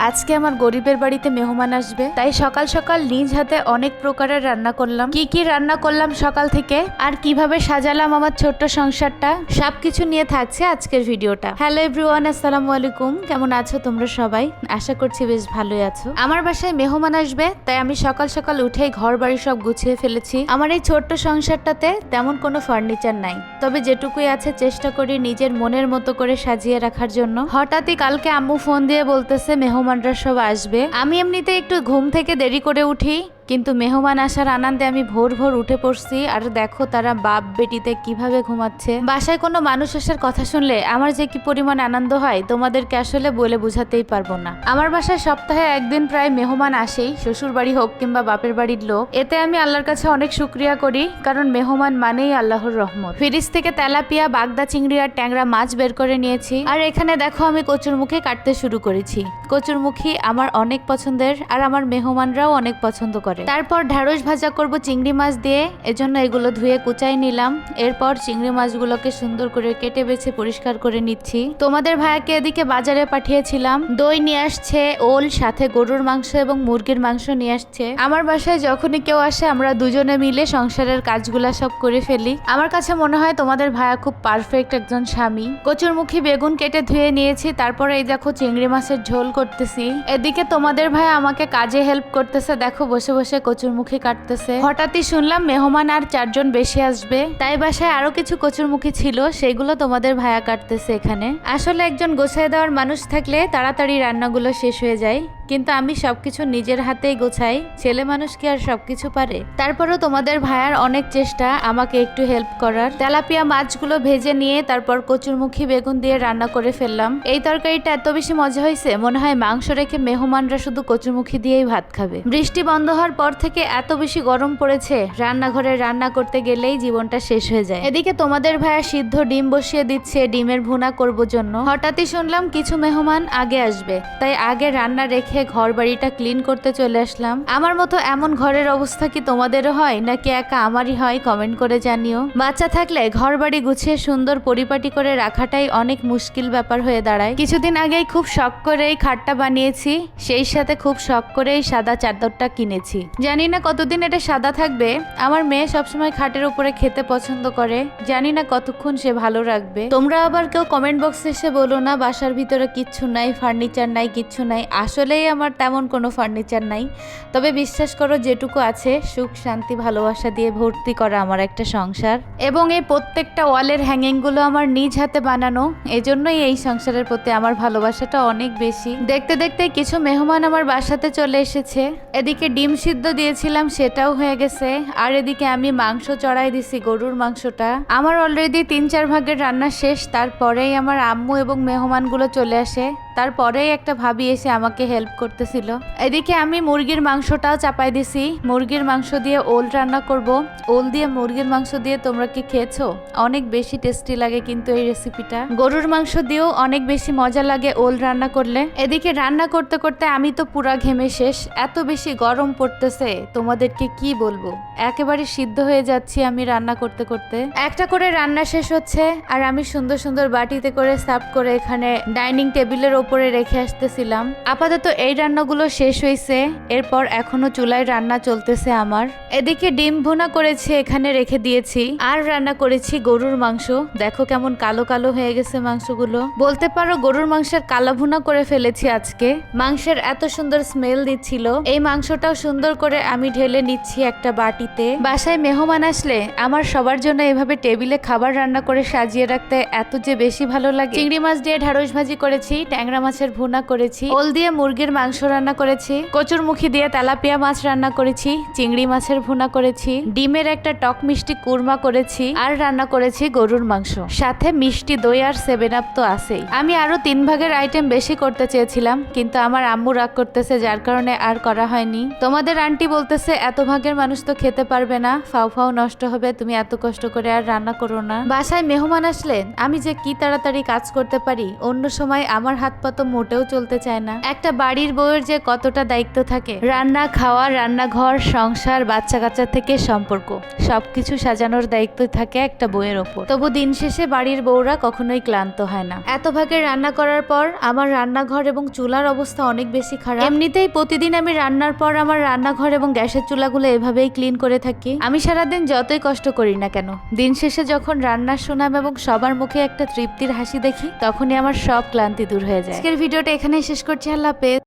আজকে আমার গরিবের বাড়িতে মেহমান আসবে, তাই সকাল সকাল নিজ হাতে অনেক প্রকারের রান্না করলাম। কি কি রান্না করলাম সকাল থেকে আর কিভাবে সাজালাম আমার ছোট্ট সংসারটা, সবকিছু নিয়ে থাকছে আজকের ভিডিওটা। হ্যালো এভরিওয়ান, আসসালামু আলাইকুম। কেমন আছো তোমরা সবাই? আশা করছি বেশ ভালোই আছো। আমার বাসায় মেহমান আসবে, তাই আমি সকাল সকাল উঠেই ঘর বাড়ি সব গুছিয়ে ফেলেছি। আমার এই ছোট্ট সংসারটাতে তেমন কোনো ফার্নিচার নাই, তবে যেটুকুই আছে চেষ্টা করি নিজের মনের মতো করে সাজিয়ে রাখার জন্য। হঠাৎই কালকে আম্মু ফোন দিয়ে বলতেছে মেহমানরা সব আসবে। আমি এমনিতে একটু ঘুম থেকে দেরি করে উঠি, কিন্তু মেহমান আসার আনন্দে আমি ভোর ভোর উঠে পড়ছি। আর দেখো তারা বাপ বেটিতে কিভাবে ঘুমাচ্ছে। বাসায় কোনো মানুষ আসার কথা শুনলে আমার যে কি পরিমাণ আনন্দ হয় তোমাদেরকে আসলে বলে বোঝাতেই পারবো না। আমার বাসায় সপ্তাহে একদিন প্রায় মেহমান আসেই, শ্বশুর বাড়ি হোক কিংবা বাপের বাড়ির লোক। এতে আমি আল্লাহর কাছে অনেক শুকরিয়া করি, কারণ মেহমান মানেই আল্লাহর রহমত। ফ্রিজ থেকে তেলাপিয়া, বাগদা চিংড়ি আর ট্যাংরা মাছ বের করে নিয়েছি। আর এখানে দেখো আমি কচুরমুখী কাটতে শুরু করেছি। কচুরমুখী আমার অনেক পছন্দের, আর আমার মেহমানরাও অনেক পছন্দ করে। তারপর ঢ্যাঁড়স ভাজা করব চিংড়ি মাছ দিয়ে, এজন্য এগুলো ধুয়ে কুচাই নিলাম। এরপর চিংড়ি মাছগুলোকে সুন্দর করে কেটে বেছে পরিষ্কার করে নিচ্ছি। তোমাদের ভাইয়াকে এদিকে বাজারে পাঠিয়েছিলাম, দই নিয়ে আসছে, ওল, সাথে গরুর মাংস এবং মুরগির মাংস নিয়ে আসছে। আমার বাসায় যখনই কেউ আসে আমরা দুজনে মিলে সংসারের কাজগুলা সব করে ফেলি। আমার কাছে মনে হয় তোমাদের ভাইয়া খুব পারফেক্ট একজন স্বামী। কচুরমুখী বেগুন কেটে ধুয়ে নিয়েছি, তারপরে এই দেখো চিংড়ি মাছের ঝোল করতেছি। এদিকে তোমাদের ভাইয়া আমাকে কাজে হেল্প করতেছে, দেখো বসে বসে কচুরমুখী কাটতেছে। হঠাৎই শুনলাম মেহমান আর 4 জন বেশি আসবে, তাই বাসায় আরো কিছু কচুরমুখী ছিল, সেগুলো তোমাদের ভাইয়া কাটতেছে এখানে। আসলে একজন গোছায় দেওয়ার মানুষ থাকলে তাড়াতাড়ি রান্নাগুলো শেষ হয়ে যায়, কিন্তু আমি সবকিছু নিজের হাতেই গোছাই। ছেলে মানুষ কি আর সবকিছু পারে? তারপরও তোমাদের ভাইয়ার অনেক চেষ্টা আমাকে একটু হেল্প করার। তেলাপিয়া মাছগুলো ভেজে নিয়ে তারপর কচুরমুখী বেগুন দিয়ে রান্না করে ফেললাম। এই তরকারিটা এত বেশি মজা হয়েছে, মনে হয় মাংস রেখে মেহমানরা শুধু কচুরমুখী দিয়েই ভাত খাবে। বৃষ্টি বন্ধ হওয়ার পর থেকে এত বেশি গরম পড়েছে, রান্নাঘরে রান্না করতে গেলেই জীবনটা শেষ হয়ে যায়। এদিকে তোমাদের ভাইয়া সিদ্ধ ডিম বসিয়ে দিচ্ছে ডিমের ভুনা করব জন্য। হঠাৎই শুনলাম কিছু মেহমান আগে আসবে, তাই আগে রান্না রেখে ঘর বাড়িটা ক্লিন করতে চলে আসলাম। আমার মতো এমন ঘরের অবস্থা কি তোমাদেরও হয় নাকি একা আমারই হয়? কমেন্ট করে জানিও। বাচ্চা থাকলে ঘর বাড়ি গুছিয়ে সুন্দর পরিপাটি করে রাখাটাই অনেক মুশকিল ব্যাপার হয়ে দাঁড়ায়। কিছুদিন আগেই খুব শখ করে এই খাটটা বানিয়েছি, সেই সাথে খুব শখ করে এই সাদা চাদরটা কিনেছি। জানি না কতদিন এটা সাদা থাকবে। আমার মেয়ে সবসময় খাটের উপরে খেতে পছন্দ করে, জানি না কতক্ষণ সে ভালো রাখবে। তোমরা আবার কেউ কমেন্ট বক্সে এসে বলো না বাসার ভিতরে কিচ্ছু নাই, ফার্নিচার নাই, কিচ্ছু নাই। আসলেই আমার তেমন কোনো ফার্নিচার নাই, তবে বিশ্বাস করো যেটুকু আছে সুখ শান্তি ভালোবাসা দিয়ে ভর্তি করা আমার একটা সংসার। এবং এই প্রত্যেকটা ওয়ালের হ্যাঙ্গিংগুলো আমার নিজ হাতে বানানো, এজন্যই এই সংসারের প্রতি আমার ভালোবাসাটা অনেক বেশি। দেখতে দেখতে কিছু মেহমান আমার বাসাতে চলে এসেছে। এদিকে ডিম সিদ্ধ দিয়েছিলাম, সেটাও হয়ে গেছে। আর এদিকে আমি মাংস চড়াই দিছি, গরুর মাংসটা। আমার অলরেডি 3-4 ভাগের রান্না শেষ। তারপরেই আমার আম্মু এবং মেহমানগুলো চলে আসে, তারপরেই একটা ভাবি এসে আমাকে হেল্প করতেছিল। এদিকে আমি মুরগির মাংসটাও চাপাই দিছি। মুরগির মাংস দিয়ে ওল রান্না করব। ওল দিয়ে মুরগির মাংস দিয়ে তোমরা কি খেয়েছো? অনেক বেশি টেস্টি লাগে কিন্তু এই রেসিপিটা। গরুর মাংস দিয়েও অনেক বেশি মজা লাগে ওল রান্না করলে। এদিকে রান্না করতে করতে আমি তো পুরা ঘেমে শেষ, এত বেশি গরম পড়তেছে তোমাদেরকে কি বলবো। একেবারে সিদ্ধ হয়ে যাচ্ছি আমি রান্না করতে করতে। একটা করে রান্না শেষ হচ্ছে, আর আমি সুন্দর সুন্দর বাটিতে করে সার্ভ করে এখানে ডাইনিং টেবিলের ওপরে রেখে আসতেছিলাম। আপাতত এই রান্নাগুলো শেষ হয়েছে, এরপর এখনো চুলায় রান্না চলতেছে আমার। এদিকে ডিম ভুনা করেছি, এখানে রেখে দিয়েছি। আর রান্না করেছি গরুর মাংস। দেখো কেমন কালো কালো হয়ে গেছে মাংসগুলো। বলতে পারো গরুর মাংসের কালা ভুনা করে ফেলেছি আজকে। মাংসের এত সুন্দর স্মেল দিচ্ছিল। এই মাংসটাও সুন্দর করে আমি ঢেলে নিচ্ছি একটা বাটিতে। বাসায় মেহমান আসলে আমার সবার জন্য এভাবে টেবিলে খাবার রান্না করে সাজিয়ে রাখতে এত যে বেশি ভালো লাগে। চিংড়ি মাছ দিয়ে ঢ্যাঁড়স ভাজি করেছি, ট্যাংরা মাছের ভুনা করেছি, ওল দিয়ে মুরগির মাংস রান্না করেছি, কচুরমুখী দিয়ে তেলাপিয়া মাছ রান্না করেছি, চিংড়ি মাছের ভুনা করেছি, ডিমের একটা টক মিষ্টি কুরমা করেছি, আর রান্না করেছি গরুর মাংস, সাথে মিষ্টি দই আর 7 আপ তো আছেই। আমি আরো 3 ভাগের আইটেম বেশি করতে চেয়েছিলাম, কিন্তু আমার আম্মু রাগ করতেছে, যার কারণে আর করা হয়নি। তোমাদের আন্টি বলতেছে এত ভাগের মানুষ তো খেতে পারবে না, ফাও ফাও নষ্ট হবে, তুমি এত কষ্ট করে আর রান্না করো না। বাসায় মেহমান আসলে আমি যে কি তাড়াতাড়ি কাজ করতে পারি, অন্য সময় আমার হাত পা তো মোটেও চলতে চায় না। একটা বাড়ির বউয়ের যে কতটা দায়িত্ব থাকে, রান্না, খাওয়া, রান্নাঘর, সংসার, বাচ্চা কাচ্চা থেকে সম্পর্ক, সবকিছু সাজানোর দায়িত্ব থাকে একটা বউয়ের ওপর। তবু দিন শেষে বাড়ির বউরা কখনোই ক্লান্ত হয় না। এত ভাগে রান্না করার পর আমার রান্নাঘর এবং চুলার অবস্থা অনেক বেশি খারাপ। এমনিতেই প্রতিদিন আমি রান্নার পর আমার রান্নাঘর এবং গ্যাসের চুলাগুলো এভাবেই ক্লিন করে থাকি। আমি সারাদিন যতই কষ্ট করি না কেন, দিন শেষে যখন রান্নার সুনাম এবং সবার মুখে একটা তৃপ্তির হাসি দেখি, তখনই আমার সব ক্লান্তি দূর হয়ে যায়। আজকের ভিডিওটা এখানেই শেষ করছি। আল্লাহ হাফেজ।